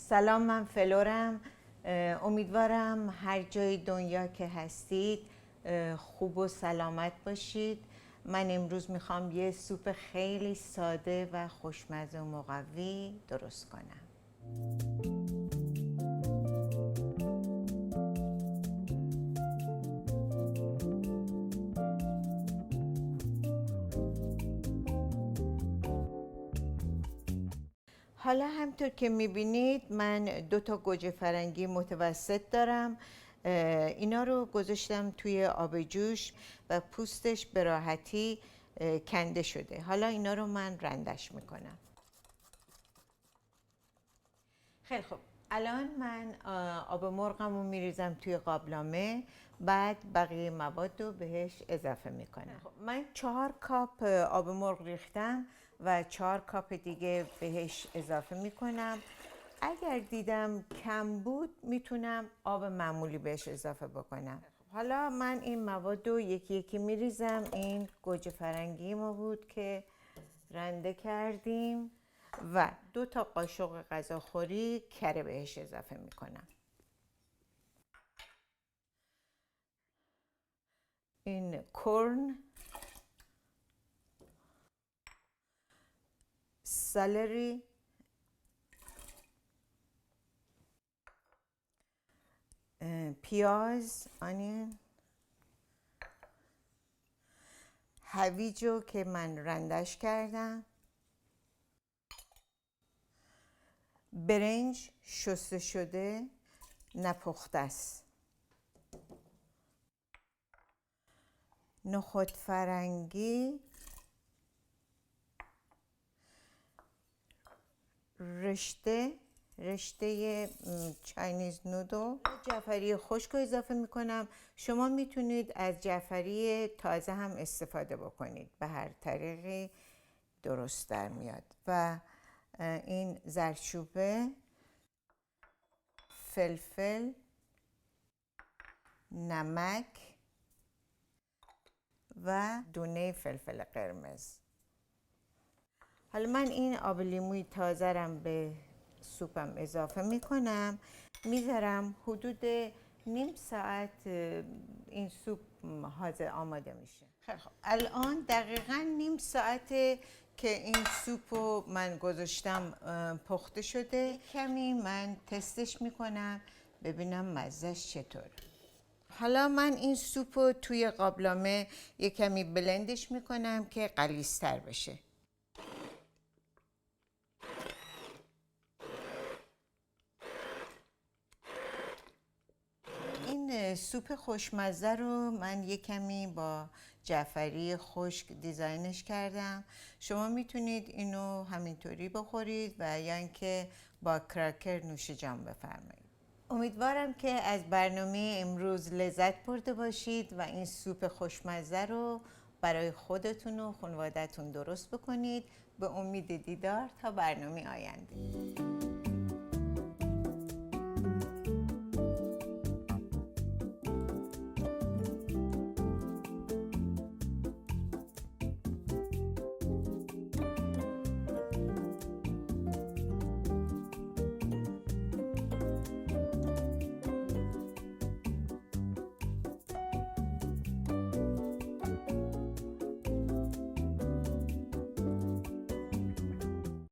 سلام، من فلورم. امیدوارم هر جای دنیا که هستید خوب و سلامت باشید. من امروز میخوام یه سوپ خیلی ساده و خوشمزه و مقوی درست کنم. حالا همطور که میبینید من 2 تا گوجه فرنگی متوسط دارم. اینا رو گذاشتم توی آب جوش و پوستش به راحتی کنده شده. حالا اینا رو من رندش میکنم. خیلی خوب، الان من آب مرغم رو میریزم توی قابلمه، بعد بقیه مواد رو بهش اضافه میکنم. من 4 کاپ آب مرغ ریختم و 4 کاپ دیگه بهش اضافه میکنم. اگر دیدم کم بود میتونم آب معمولی بهش اضافه بکنم. حالا من این مواد رو یکی یکی میریزم. این گوجه فرنگی ما بود که رنده کردیم و 2 تا قاشق غذاخوری کره بهش اضافه میکنم. این کرن، سالری، پیاز، آنین، هویجو که من رندش کردم، برنج شسته شده نپخته است، نخود فرنگی، رشته چاینیز نودل، جعفری خشک رو اضافه میکنم. شما میتونید از جعفری تازه هم استفاده بکنید، به هر طریقی درست در میاد. و این زردچوبه، فلفل، نمک و دونه فلفل قرمز. حالا من این آب لیموی تازه رم به سوپم اضافه میکنم. میذارم حدود نیم ساعت این سوپ حاضر آماده میشه. خیلی خب، الان دقیقاً نیم ساعته که این سوپ رو من گذاشتم پخته شده. کمی من تستش میکنم ببینم مزهش چطور. حالا من این سوپ رو توی قابلمه یک کمی بلندش میکنم که غلیظ‌تر بشه. این سوپ خوشمزه رو من یک کمی با جعفری خشک دیزاینش کردم. شما میتونید اینو همینطوری بخورید و یا اینکه با کراکر نوش جان بفرمایید. امیدوارم که از برنامه امروز لذت برده باشید و این سوپ خوشمزه رو برای خودتون و خانواده‌تون درست بکنید. به امید دیدار تا برنامه آینده.